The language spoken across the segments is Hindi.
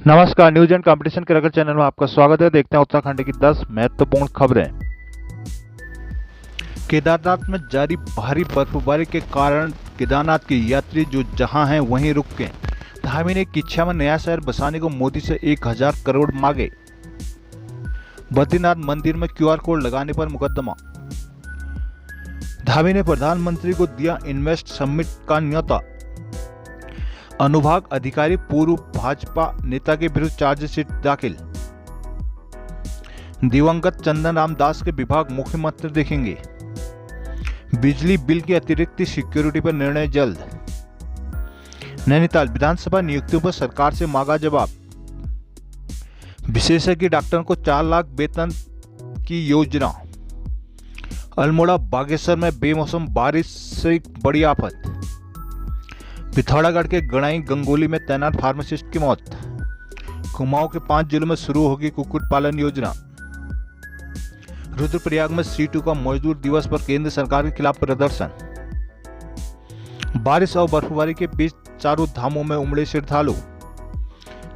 नमस्कार, न्यूज एंड कंपटीशन के रगड़ चैनल में आपका स्वागत है। देखते हैं उत्तराखंड की 10 महत्वपूर्ण खबरें। केदारनाथ में जारी भारी बर्फबारी के कारण केदारनाथ के यात्री जो जहां हैं वहीं रुक गए। धामी ने किच्छा में नया शहर बसाने को मोदी से 1000 करोड़ मांगे। बद्रीनाथ मंदिर में क्यूआर कोड लगाने पर मुकदमा। धामी ने प्रधानमंत्री को दिया इन्वेस्ट समिट का न्योता। अनुभाग अधिकारी पूर्व भाजपा नेता के विरुद्ध चार्जशीट दाखिल। दिवंगत चंदन राम दास के विभाग मुख्यमंत्री देखेंगे। बिजली बिल की अतिरिक्त सिक्योरिटी पर निर्णय जल्द। नैनीताल विधानसभा नियुक्तियों पर सरकार से मांगा जवाब। विशेषज्ञ डॉक्टरों को 4 लाख वेतन की योजना। अल्मोड़ा बागेश्वर में बेमौसम बारिश से बड़ी आफत। पिथौरागढ़ के गणाई गंगोली में तैनात फार्मासिस्ट की मौत। कुमाऊं के 5 जिलों में शुरू होगी कुक्कुट पालन योजना। रुद्रप्रयाग में C2 का मजदूर दिवस पर केंद्र सरकार के खिलाफ प्रदर्शन। बारिश और बर्फबारी के बीच चारों धामों में उमड़े श्रद्धालु।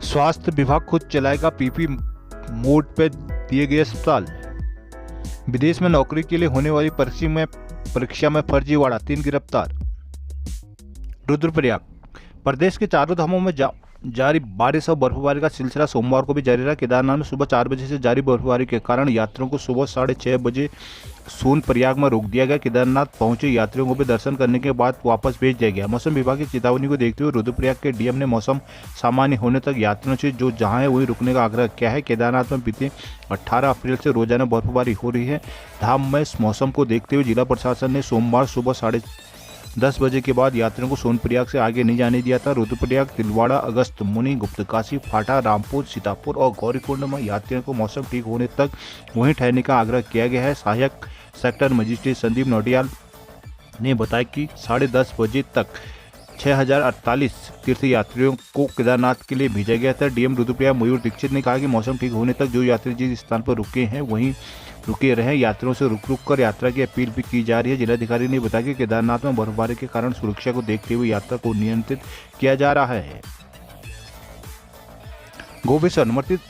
स्वास्थ्य विभाग खुद चलाएगा पीपी मोड पर दिए गए अस्पताल। विदेश में नौकरी के लिए होने वाली परीक्षा में फर्जीवाड़ा, 3 गिरफ्तार। रुद्रप्रयाग प्रदेश के चारों धामों में जारी बारिश और बर्फबारी का सिलसिला सोमवार को भी जारी रहा। केदारनाथ में सुबह 4 बजे से जारी बर्फबारी के कारण यात्रियों को सुबह 6:30 बजे सोनप्रयाग में रोक दिया गया। केदारनाथ पहुंचे यात्रियों को भी दर्शन करने के बाद वापस भेज दिया गया। मौसम विभाग की चेतावनी को देखते हुए रुद्रप्रयाग के डीएम ने मौसम सामान्य होने तक यात्रियों से जो जहां है वहीं रुकने का आग्रह किया है। केदारनाथ में बीते 18 अप्रैल से रोजाना बर्फबारी हो रही है। धाम में इस मौसम को देखते हुए जिला प्रशासन ने सोमवार सुबह 10:30 बजे के बाद यात्रियों को सोनप्रयाग से आगे नहीं जाने दिया था। रुद्रप्रयाग, तिलवाड़ा, अगस्त मुनि, गुप्तकाशी, फाटा, रामपुर, सीतापुर और गौरीकुंड में यात्रियों को मौसम ठीक होने तक वहीं ठहरने का आग्रह किया गया है। सहायक सेक्टर मजिस्ट्रेट संदीप नौटियाल ने बताया कि 10:30 बजे तक 6048 तीर्थ यात्रियों को केदारनाथ के लिए भेजा गया था। डीएम रुद्रप्रयाग मयूर दीक्षित ने कहा कि मौसम ठीक होने तक जो यात्री जिस स्थान पर रुके हैं वहीं रुके रहे। यात्रियों से रुक कर यात्रा की अपील भी की जा रही है। जिलाधिकारी ने बताया कि केदारनाथ में बर्फबारी के कारण सुरक्षा को देखते हुए यात्रा को नियंत्रित किया जा रहा है। गोपेश्वर समर्पित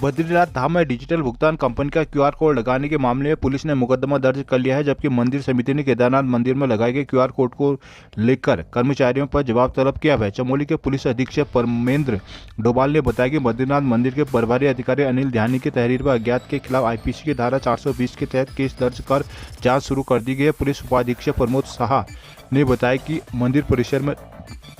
बद्रीनाथ धाम में डिजिटल भुगतान कंपनी का क्यूआर कोड लगाने के मामले में पुलिस ने मुकदमा दर्ज कर लिया है, जबकि मंदिर समिति ने केदारनाथ मंदिर में लगाए गए क्यूआर कोड को लेकर कर्मचारियों पर जवाब तलब किया है। चमोली के पुलिस अधीक्षक परमेंद्र डोभाल ने बताया कि बद्रीनाथ मंदिर के प्रभारी अधिकारी अनिल ध्यानी की तहरीर पर अज्ञात के खिलाफ आईपीसी की धारा 420 के तहत केस दर्ज कर जाँच शुरू कर दी गई है। पुलिस उपाधीक्षक प्रमोद साहा ने बताया कि मंदिर परिसर में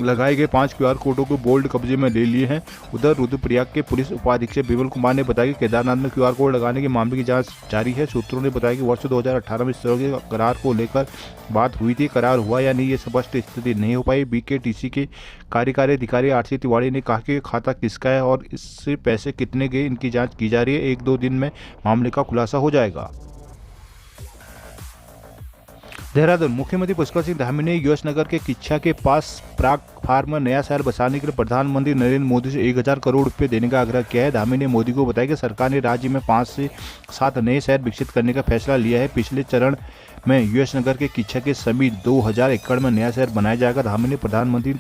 लगाए गए 5 क्यूआर कोडों को बोल्ड कब्जे में ले लिए हैं। उधर रुद्रप्रयाग के पुलिस उपाधीक्षक बिमल कुमार ने बताया कि केदारनाथ में क्यूआर कोड लगाने के मामले की जांच जारी है। सूत्रों ने बताया कि वर्ष 2018 में इस तरह के करार को लेकर बात हुई थी। करार हुआ या नहीं ये स्पष्ट स्थिति नहीं हो पाई। बीकेटीसी के कार्यकारी अधिकारी आरसी तिवारी ने कहा कि खाता किसका है और इससे पैसे कितने गए इनकी जाँच की जा रही है। 1-2 दिन में मामले का खुलासा हो जाएगा। देहरादून मुख्यमंत्री पुष्कर सिंह धामी ने यशनगर के किच्छा के पास प्राग फार्म में नया शहर बसाने के लिए प्रधानमंत्री नरेंद्र मोदी से 1000 करोड़ रुपए देने का आग्रह किया है। धामी ने मोदी को बताया कि सरकार ने राज्य में 5 से 7 नए शहर विकसित करने का फैसला लिया है। पिछले चरण में यशनगर के किच्छा के समीप 2000 एकड़ में नया शहर बनाया जाएगा। धामी ने प्रधानमंत्री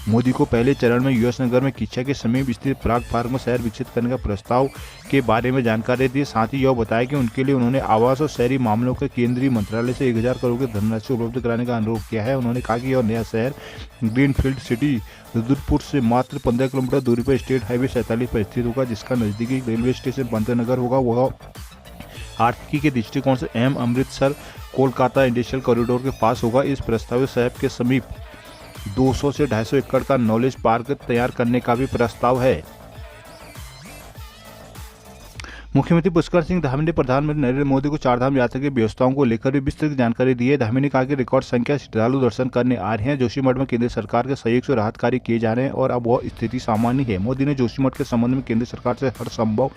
मोदी को पहले चरण में यशनगर में किच्छा के समीप स्थित प्राग फार्म में शहर विकसित करने का प्रस्ताव के बारे में जानकारी दी। साथ ही यह बताया कि उनके लिए उन्होंने आवास और शहरी मामलों के केंद्रीय मंत्रालय से 1000 करोड़ की धनराशि उपलब्ध कराने का अनुरोध किया है। उन्होंने कहा कि यह नया शहर ग्रीनफील्ड सिटी रुद्रपुर से मात्र 15 किलोमीटर दूरी पर स्टेट हाईवे 47 पर स्थित होगा, जिसका नजदीकी रेलवे स्टेशन पंतनगर होगा। वह आर्थिकी के दृष्टिकोण से अहम अमृतसर कोलकाता इंडस्ट्रियल कॉरिडोर के पास होगा। इस प्रस्तावित शहर के समीप 200 से 250 एकड़ का नॉलेज पार्क तैयार करने का भी प्रस्ताव है। मुख्यमंत्री पुष्कर सिंह धामी ने प्रधानमंत्री नरेंद्र मोदी को 4 धाम यात्रा की व्यवस्थाओं को लेकर भी विस्तृत जानकारी दी है। धामी ने कहा कि रिकॉर्ड संख्या श्रद्धालु दर्शन करने आ रहे हैं। जोशीमठ में केंद्र सरकार के सहयोग से राहत कार्य किए जा रहे हैं और अब वह स्थिति सामान्य है। मोदी ने जोशीमठ के संबंध में केंद्र सरकार से हर संभव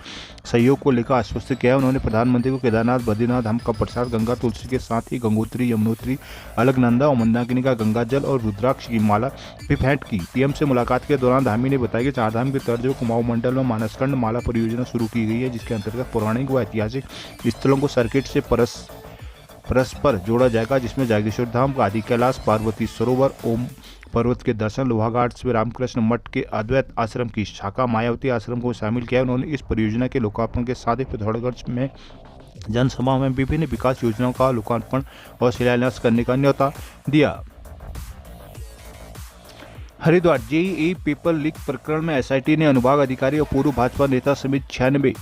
सहयोग को लेकर आश्वस्त किया है। उन्होंने प्रधानमंत्री को केदारनाथ बद्रीनाथ धाम का प्रसाद गंगा तुलसी के साथ ही गंगोत्री, यमुनोत्री, अलकनंदा और मंदाकिनी का गंगा जल और रुद्राक्ष की माला भी भेंट की। पीएम से मुलाकात के दौरान धामी ने बताया कि 4 धाम के तर्ज पर कुमाऊं मंडल में मानसखंड माला परियोजना शुरू की गई है, जिसके अंतर्गत पौराणिक व ऐतिहासिक स्थलों को सर्किट से परस्पर जोड़ा जाएगा, जिसमें जागेश्वर धाम, आदि कैलाश, पार्वती सरोवर, ओम पर्वत के दर्शन, लोहाघाट से रामकृष्ण मठ के अद्वैत आश्रम की शाखा मायावती आश्रम को शामिल किया। उन्होंने इस परियोजना के लोकार्पण के साथ ही पिथौरागढ़ में जनसभा में विभिन्न विकास योजनाओं का लोकार्पण और शिलान्यास करने का न्योता दिया। हरिद्वार जेईई पेपर लीक प्रकरण में एसआईटी ने अनुभाग अधिकारी और पूर्व भाजपा नेता समेत 96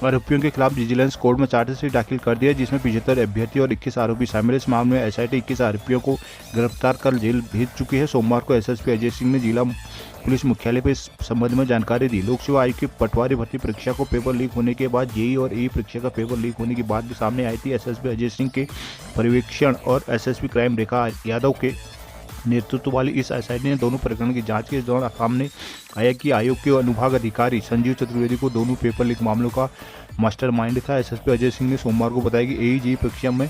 आरोपियों के खिलाफ विजिलेंस कोर्ट में चार्जशीट दाखिल कर दिया, जिसमें 75 अभ्यर्थी और 21 आरोपी शामिल है। इस मामले में एसआईटी 21 आरोपियों को गिरफ्तार कर जेल भेज चुकी है। सोमवार को एसएसपी अजय सिंह ने जिला पुलिस मुख्यालय पर इस संबंध में जानकारी दी। लोक सेवा आयोग की पटवारी भर्ती परीक्षा को पेपर लीक होने के बाद जेईई और ई परीक्षा का पेपर लीक होने की बात भी सामने आई थी। एसएसपी अजय सिंह के पर्यवेक्षण और एसएसपी क्राइम रेखा यादव के नेतृत्व वाली इस एसआईटी ने दोनों प्रकरण की जांच के दौरान सामने आया कि आयोग के अनुभाग अधिकारी संजीव चतुर्वेदी को दोनों पेपर लीक मामलों का मास्टरमाइंड था। एसएसपी अजय सिंह ने सोमवार को बताया कि एईजी परीक्षा में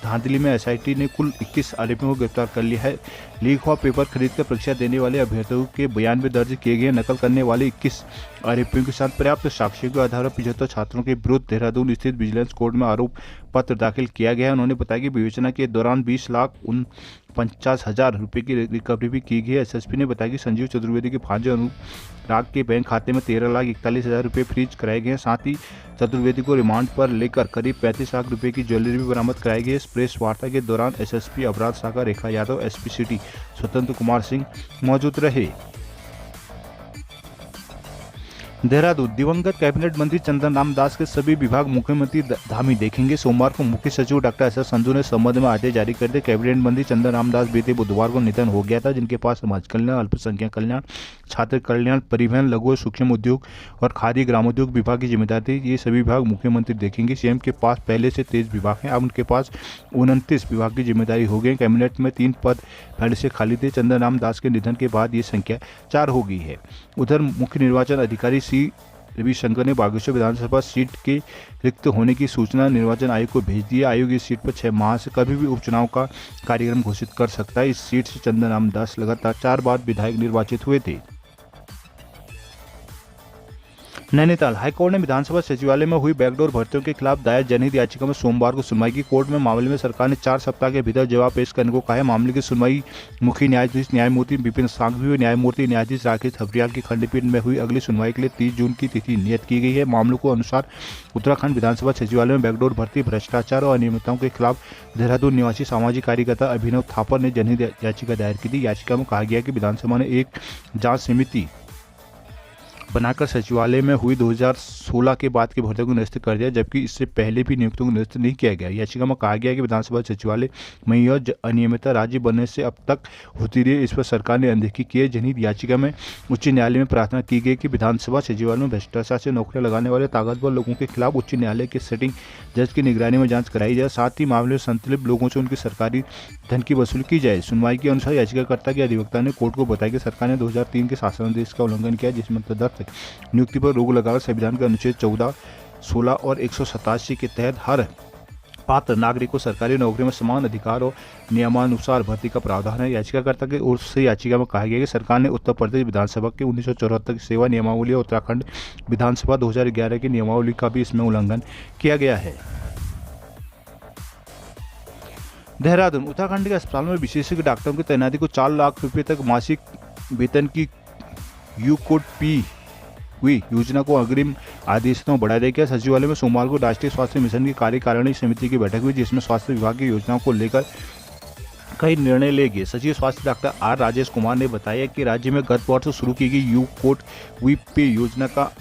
धांधली में एसआईटी ने कुल 21 आरोपियों को गिरफ्तार कर लिया है। लीक हुआ पेपर खरीदकर परीक्षा देने वाले अभ्यर्थियों के बयान में दर्ज किए गए नकल करने वाले 21 आरोपियों के साथ पर्याप्त साक्ष्यों के आधार पर 75 छात्रों के विरुद्ध देहरादून स्थित विजिलेंस कोर्ट में आरोप पत्र दाखिल किया गया है। उन्होंने बताया कि विवेचना के दौरान 20,49,000 रुपये की रिकवरी भी की गई है। एसएसपी ने बताया कि संजीव चतुर्वेदी के भांजे अनुराग के बैंक खाते में 13,41,000 रुपये फ्रीज कराए गए हैं। साथ ही चतुर्वेदी को रिमांड पर लेकर करीब 35 लाख रुपए की ज्वेलरी भी बरामद कराई गई है। इस प्रेस वार्ता के दौरान एसएसपी अपराध शाखा रेखा यादव, एसपी सिटी स्वतंत्र कुमार सिंह मौजूद रहे। देहरादून दिवंगत कैबिनेट मंत्री चंदन राम दास के सभी विभाग मुख्यमंत्री धामी देखेंगे। सोमवार को मुख्य सचिव डॉक्टर एस एस संधू ने संबंध में आदेश जारी कर दिए। कैबिनेट मंत्री चंदन राम दास बीते बुधवार को निधन हो गया था, जिनके पास समाज कल्याण, अल्पसंख्यक कल्याण, छात्र कल्याण, परिवहन, लघु और सूक्ष्म उद्योग और खादी ग्रामोद्योग विभाग की जिम्मेदारी थी। ये सभी विभाग मुख्यमंत्री देखेंगे। सीएम के पास पहले से 23 विभाग हैं, अब उनके पास 29 विभाग की जिम्मेदारी हो गई। कैबिनेट में 3 पद पहले से खाली थे। चंदन राम दास के निधन के बाद ये संख्या 4 हो गई है। उधर मुख्य निर्वाचन अधिकारी रविशंकर ने बागेश्वर विधानसभा सीट के रिक्त होने की सूचना निर्वाचन आयोग को भेज दी है। आयोग इस सीट पर 6 माह से कभी भी उपचुनाव का कार्यक्रम घोषित कर सकता है। इस सीट से चंदन राम दास लगातार 4 बार विधायक निर्वाचित हुए थे। नैनीताल हाईकोर्ट ने विधानसभा सचिवालय में हुई बैकडोर भर्तियों के खिलाफ दायर जनहित याचिका में सोमवार को सुनवाई की। कोर्ट में मामले में सरकार ने 4 सप्ताह के भीतर जवाब पेश करने को कहा है। मामले की सुनवाई मुख्य न्यायाधीश न्यायमूर्ति विपिन सांघवी और न्यायमूर्ति न्यायाधीश राकेश थपलियाल की खंडपीठ में हुई। अगली सुनवाई के लिए 30 जून की तिथि नियत की गई है। मामलों को अनुसार उत्तराखंड विधानसभा सचिवालय में बैकडोर भर्ती, भ्रष्टाचार और अनियमितताओं के खिलाफ देहरादून निवासी सामाजिक कार्यकर्ता अभिनव थापर ने जनहित याचिका दायर की थी। याचिका में कहा गया कि विधानसभा ने एक जांच समिति बनाकर सचिवालय में हुई 2016 के बाद की भर्तियों को निरस्त कर दिया, जबकि इससे पहले भी नियुक्तियों को निरस्त नहीं किया गया। याचिका में कहा गया कि विधानसभा सचिवालय में यह अनियमितता राज्य बनने से अब तक होती रही, इस पर सरकार ने अनदेखी की है। जनहित याचिका में उच्च न्यायालय में प्रार्थना की गई कि विधानसभा सचिवालय में भ्रष्टाचार से नौकरियां लगाने वाले ताकतवर लोगों के खिलाफ उच्च न्यायालय के सिटिंग जज की निगरानी में जांच कराई जाए। साथ ही मामले में संतुलित लोगों से उनकी सरकारी धन की वसूली की जाए। सुनवाई के अनुसार याचिकाकर्ता के अधिवक्ता ने कोर्ट को बताया कि सरकार ने 2003 के शासनादेश का उल्लंघन किया, जिसमें तदर्थ नियुक्ति पर रोक लगाकर संविधान के अनुच्छेद 14, 16 और 187 के तहत हर पात्र नागरिक को सरकारी नौकरी में समान अधिकार और नियमानुसार भर्ती का प्रावधान है। याचिकाकर्ता की ओर से याचिका में कहा गया कि सरकार ने उत्तर प्रदेश विधानसभा के 1974 की सेवा नियमावली और उत्तराखंड विधानसभा 2011 की नियमावली का भी इसमें उल्लंघन किया गया है। देहरादून उत्तराखंड के अस्पताल में विशेषज्ञ डॉक्टरों की तैनाती को 4 लाख रुपए तक मासिक वेतन की यू-कोड-पी हुई योजना को अग्रिम आदेश में बढ़ा दिया गया। सचिवालय में सोमवार को राष्ट्रीय स्वास्थ्य मिशन की कार्यकारिणी समिति की बैठक हुई, जिसमें स्वास्थ्य विभाग की योजनाओं को लेकर कई निर्णय लिए गए। सचिव स्वास्थ्य डॉक्टर आर राजेश कुमार ने बताया कि राज्य में गत वर्ष शुरू की गई यू-कोड-पे योजना का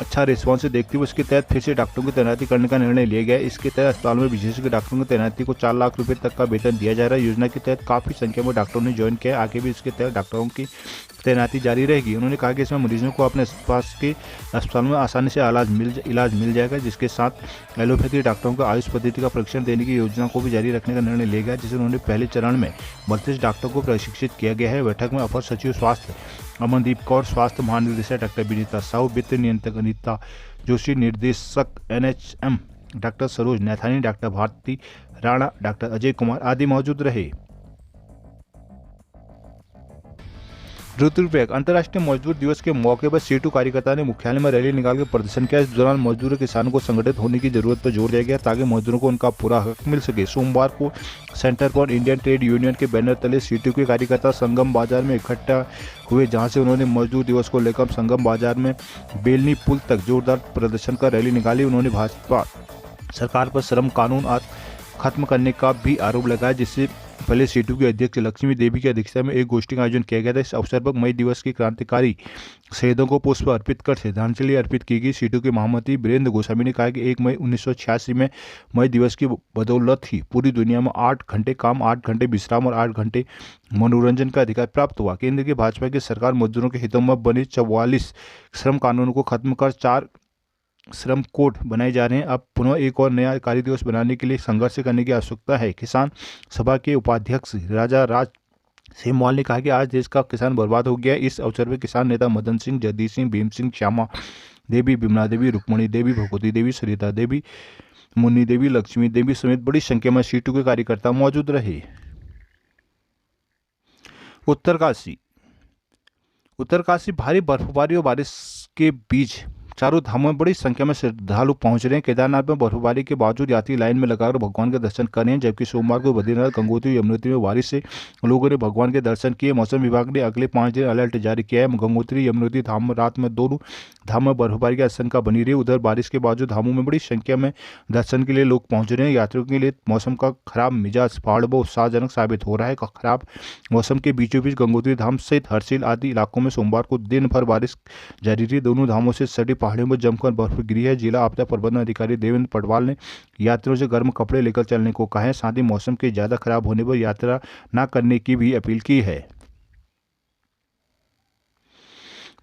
अच्छा रिस्पॉन्स से देखते हुए इसके तहत फिर से डॉक्टरों की तैनाती करने का निर्णय लिया गया है। इसके तहत अस्पताल में विशेषज्ञ डॉक्टरों की तैनाती को 4 लाख रुपए तक का वेतन दिया जा रहा है। योजना के तहत काफी संख्या में डॉक्टरों ने ज्वाइन किया है। आगे भी इसके तहत डॉक्टरों की तैनाती जारी रहेगी। उन्होंने कहा कि इसमें मरीजों को अपने आसपास के अस्पताल में आसानी से इलाज मिल जाएगा, जिसके साथ एलोपैथी डॉक्टरों को आयुष पद्धति का प्रशिक्षण देने की योजना को भी जारी रखने का निर्णय लिया गया, जिसे उन्होंने पहले चरण में 32 डॉक्टरों को प्रशिक्षित किया गया है। बैठक में अपर सचिव स्वास्थ्य अमनदीप कौर, स्वास्थ्य महानिदेशक डॉक्टर विनीता साहू, वित्त नियंत्रक अनिता जोशी, निर्देशक NHM doctor Saroj Naithani, doctor Bharti Rana, doctor Ajay Kumar आदि मौजूद रहे। रुद्रप्रयाग अंतर्राष्ट्रीय मजदूर दिवस के मौके पर सीटू कार्यकर्ता ने मुख्यालय में रैली निकालकर प्रदर्शन किया। इस दौरान मजदूरों किसानों को संगठित होने की जरूरत पर जोर दिया गया ताकि मजदूरों को उनका पूरा हक मिल सके। सोमवार को centre for Indian trade union के बैनर तले सीटू के कार्यकर्ता संगम बाजार में इकट्ठा हुए, जहां से उन्होंने मजदूर दिवस को लेकर संगम बाजार में बेलनी पुल तक जोरदार प्रदर्शन कर रैली निकाली। उन्होंने भाजपा सरकार पर श्रम कानून खत्म करने का भी आरोप लगाया, जिससे पहले सीटू के अध्यक्ष लक्ष्मी देवी की अध्यक्षता में एक गोष्ठी का आयोजन किया गया था। इस अवसर पर मई दिवस की क्रांतिकारी शहीदों को पुष्प अर्पित कर श्रद्धांजलि अर्पित की गई। सीटू के महामंत्री वीरेंद्र गोस्वामी ने कहा कि 1 मई 1986 में मई दिवस की बदौलत ही पूरी दुनिया में 8 घंटे काम, 8 घंटे विश्राम और 8 घंटे मनोरंजन का अधिकार प्राप्त हुआ। केंद्र की भाजपा की सरकार मजदूरों के हितों में बने 44 श्रम कानूनों को खत्म कर 4 श्रम कोड बनाए जा रहे हैं। अब पुनः एक और नया कार्य दिवस बनाने के लिए संघर्ष करने की आवश्यकता है। किसान सभा के उपाध्यक्ष राजा राज सेमवाल ने कहा कि आज देश का किसान बर्बाद हो गया। इस अवसर पर किसान नेता मदन सिंह, जगदीश सिंह, भीम सिंह, श्यामा देवी, बिमला देवी, रुक्मणी देवी, भगवती देवी, सरिता देवी, मुन्नी देवी, लक्ष्मी देवी समेत बड़ी संख्या में सीटू के कार्यकर्ता मौजूद रहे। उत्तरकाशी भारी बर्फबारी और बारिश के बीच चारों धामों में बड़ी संख्या में श्रद्धालु पहुंच रहे हैं। केदारनाथ में बर्फबारी के बावजूद यात्री लाइन में लगाकर भगवान के दर्शन कर रहे हैं, जबकि सोमवार को बद्रीनाथ, गंगोत्री, यमुनोत्री में बारिश से लोगों ने भगवान के दर्शन किए। मौसम विभाग ने अगले 5 दिन अलर्ट जारी किया है। गंगोत्री, यमुनोत्री धाम में रात में दोनों धामों में बर्फबारी की आशंका बनी रही। उधर बारिश के बावजूद धामों में बड़ी संख्या में दर्शन के लिए लोग पहुंच रहे हैं। यात्रियों के लिए मौसम का खराब मिजाज पहाड़ों पर उत्साहजनक साबित हो रहा है। खराब मौसम के बीचों बीच गंगोत्री धाम सहित हरसिल आदि इलाकों में सोमवार को दिन भर बारिश जारी रही। दोनों धामों से सटी पहाड़ियों में जमकर बर्फ गिरी है। जिला आपदा प्रबंधन अधिकारी देवेंद्र पटवाल ने यात्रियों से गर्म कपड़े लेकर चलने को कहा है। साथ ही मौसम के ज्यादा खराब होने पर यात्रा न करने की भी अपील की है।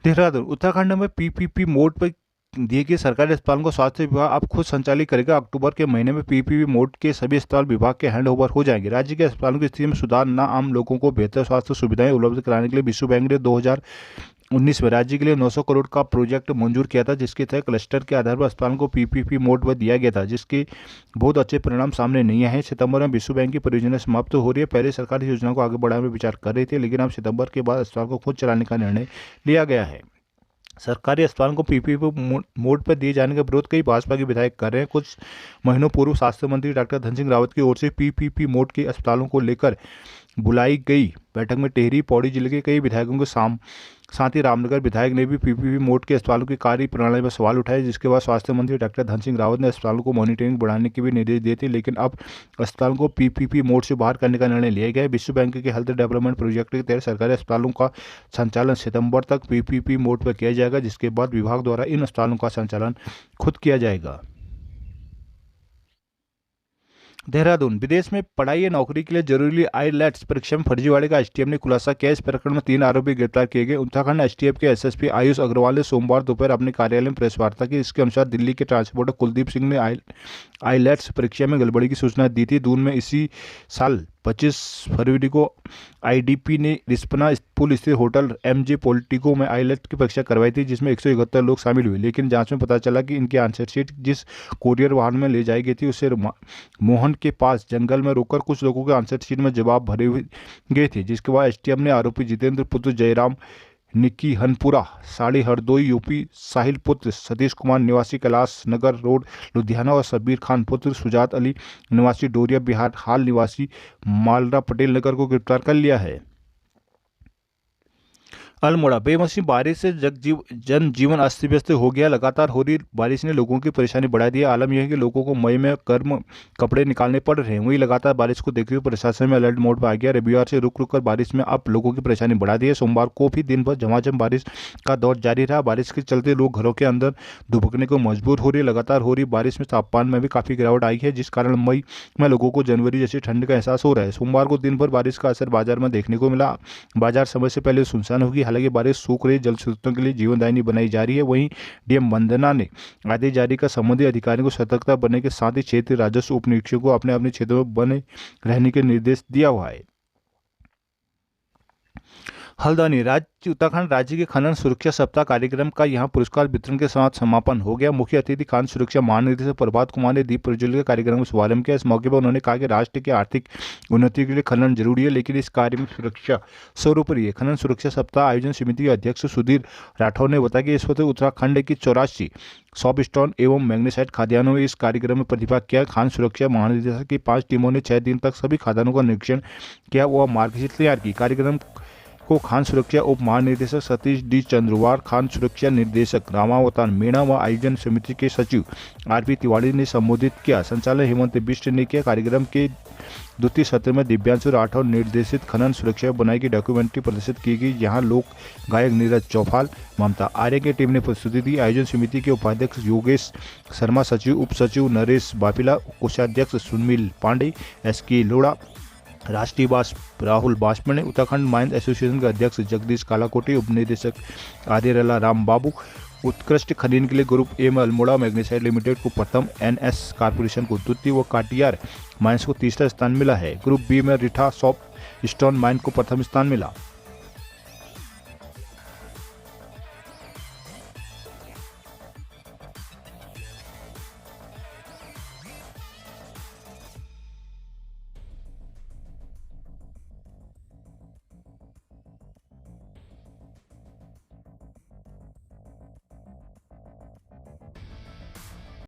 देहरादून उत्तराखंड में पीपीपी मोड पर दिए गए सरकारी अस्पतालों को स्वास्थ्य विभाग अब खुद संचालित करेगा। अक्टूबर के महीने में पीपीपी मोड के सभी अस्पताल विभाग के हैंड ओवर हो जाएंगे। राज्य के अस्पतालों की स्थिति में सुधार न आम लोगों को बेहतर स्वास्थ्य सुविधाएं उपलब्ध कराने के लिए विश्व बैंक ने 2019 में राज्य के लिए 900 करोड़ का प्रोजेक्ट मंजूर किया था, जिसके तहत क्लस्टर के आधार पर अस्पतालों को पीपीपी मोड पर दिया गया था, जिसके बहुत अच्छे परिणाम सामने नहीं आए हैं। सितंबर में विश्व बैंक की परियोजना समाप्त हो रही है। पहले सरकार इस योजना को आगे बढ़ाने में विचार कर रही थी, लेकिन अब सितंबर के बाद अस्पताल को खुद चलाने का निर्णय लिया गया है। सरकारी अस्पतालों को पीपीपी मोड पर दिए जाने का विरोध कई भाजपा के विधायक कर रहे हैं। कुछ महीनों पूर्व स्वास्थ्य मंत्री डॉक्टर धन सिंह रावत की ओर से पीपीपी मोड के अस्पतालों को लेकर बुलाई गई बैठक में टिहरी, पौड़ी जिले के कई विधायकों के साथ ही रामनगर विधायक ने भी पीपीपी मोड के अस्पतालों की कार्य प्रणाली पर सवाल उठाए, जिसके बाद स्वास्थ्य मंत्री डॉक्टर धन सिंह रावत ने अस्पतालों को मॉनिटरिंग बढ़ाने के भी निर्देश दिए थे। लेकिन अब अस्पतालों को पीपीपी मोड से बाहर करने का निर्णय लिया गया है। विश्व बैंक के हेल्थ डेवलपमेंट प्रोजेक्ट के तहत सरकारी अस्पतालों का संचालन सितंबर तक पीपीपी मोड पर किया जाएगा, जिसके बाद विभाग द्वारा इन अस्पतालों का संचालन खुद किया जाएगा। देहरादून विदेश में पढ़ाई या नौकरी के लिए जरूरी आईलेट्स परीक्षा में फर्जीवाड़े का एसटीएफ ने खुलासा किया। इस प्रकरण में 3 आरोपी गिरफ्तार किए गए। उत्तराखंड एसटीएफ के एसएसपी आयुष अग्रवाल ने सोमवार दोपहर अपने कार्यालय में प्रेस वार्ता की। इसके अनुसार दिल्ली के ट्रांसपोर्टर कुलदीप सिंह ने आईलेट्स परीक्षा में गड़बड़ी की सूचना दी थी। दून में इसी साल 25 फरवरी को आईडीपी ने रिस्पना पुल स्थित होटल एमजे पोलिटिको में आईलेट की परीक्षा करवाई थी, जिसमें 171 लोग शामिल हुए। लेकिन जांच में पता चला कि इनकी आंसर शीट जिस कोरियर वाहन में ले जाई गई थी, उसे मोहन के पास जंगल में रोककर कुछ लोगों के आंसर शीट में जवाब भरे हुए गए थे, जिसके बाद एसटीएफ ने आरोपी जितेंद्र पुत्र जयराम निक्की हनपुरा साड़ी हरदोई यूपी, साहिल पुत्र सतीश कुमार निवासी कैलाश नगर रोड लुधियाना और शब्बीर खान पुत्र सुजात अली निवासी डोरिया बिहार हाल निवासी मालरा पटेल नगर को गिरफ्तार कर लिया है। अल्मोड़ा बेमौसमी बारिश से जनजीवन अस्त व्यस्त हो गया। लगातार हो रही बारिश ने लोगों की परेशानी बढ़ा दी है। आलम यह है कि लोगों को मई में गर्म कपड़े निकालने पड़ रहे हैं। वहीं लगातार बारिश को देखते हुए प्रशासन में अलर्ट मोड पर आ गया। रविवार से रुक रुक कर बारिश में अब लोगों की परेशानी बढ़ा दी है। सोमवार को भी दिन भर झमाझम बारिश का दौर जारी रहा। बारिश के चलते लोग घरों के अंदर दुबकने को मजबूर हो रही है। लगातार हो रही बारिश में तापमान में भी काफ़ी गिरावट आई है, जिस कारण मई में लोगों को जनवरी जैसी ठंड का एहसास हो रहा है। सोमवार को दिन भर बारिश का असर बाजार में देखने को मिला। बाजार समय से पहले सुनसान होगी। हालांकि बारिश सूख रही जल स्रोतों के लिए जीवनदायिनी बनाई जा रही है। वहीं डीएम वंदना ने आदेश जारी कर संबंधित अधिकारियों को सतर्कता बनने के साथ ही क्षेत्रीय राजस्व उप निरीक्षकों को अपने अपने क्षेत्रों में बने रहने के निर्देश दिया हुआ है। हल्द्वानी उत्तराखंड राज्य के खनन सुरक्षा सप्ताह कार्यक्रम का यहां पुरस्कार वितरण के साथ समापन हो गया। मुख्य अतिथि खान सुरक्षा महानिदेशक प्रभात कुमार ने दीप प्रज्वलित के कार्यक्रम का शुभारंभ किया। इस मौके पर उन्होंने कहा कि राष्ट्र की आर्थिक उन्नति के लिए खनन जरूरी है, लेकिन इस कार्य में सुरक्षा सर्वोपरि है। खनन सुरक्षा सप्ताह आयोजन समिति के अध्यक्ष सुधीर राठौर ने बताया कि इस वक्त उत्तराखंड की 84 सॉफ्टस्टोन एवं मैग्नेसाइट खाद्यान्नों में इस कार्यक्रम में प्रतिभाग किया। खान सुरक्षा महानिदेशक की 5 टीमों ने 6 दिन तक सभी खाद्यान्नों का निरीक्षण किया व मार्गशीट तैयार की। कार्यक्रम को खान सुरक्षा उप महानिदेशक सतीश डी चंद्रवार, खान सुरक्षा निर्देशक रामावतार मीणा व आयोजन समिति के सचिव आरपी तिवारी ने संबोधित किया। संचालन हेमंत बिष्ट ने किया। कार्यक्रम के द्वितीय सत्र में दिव्यांशु राठौर निर्देशित खनन सुरक्षा बनाई की डॉक्यूमेंट्री प्रदर्शित की गई। यहाँ लोक गायक नीरज चौफाल, ममता आर्य की टीम ने प्रस्तुति दी। आयोजन समिति के उपाध्यक्ष योगेश शर्मा, सचिव उप सचिव नरेश बापिला, कोषाध्यक्ष सुनील पांडे, SK लोढ़ा, राष्ट्रीय राहुल बाष्पणे, उत्तराखंड माइंस एसोसिएशन के अध्यक्ष जगदीश कालाकोटी, उपनिदेशक आर्यरला राम बाबू, उत्कृष्ट खनन के लिए group M Almora magnesite limited को प्रथम, NS कॉर्पोरेशन को द्वितीय व काटियार माइंस को तीसरा स्थान मिला है। ग्रुप B में रिठा सॉफ्ट स्टोन माइन को प्रथम स्थान मिला।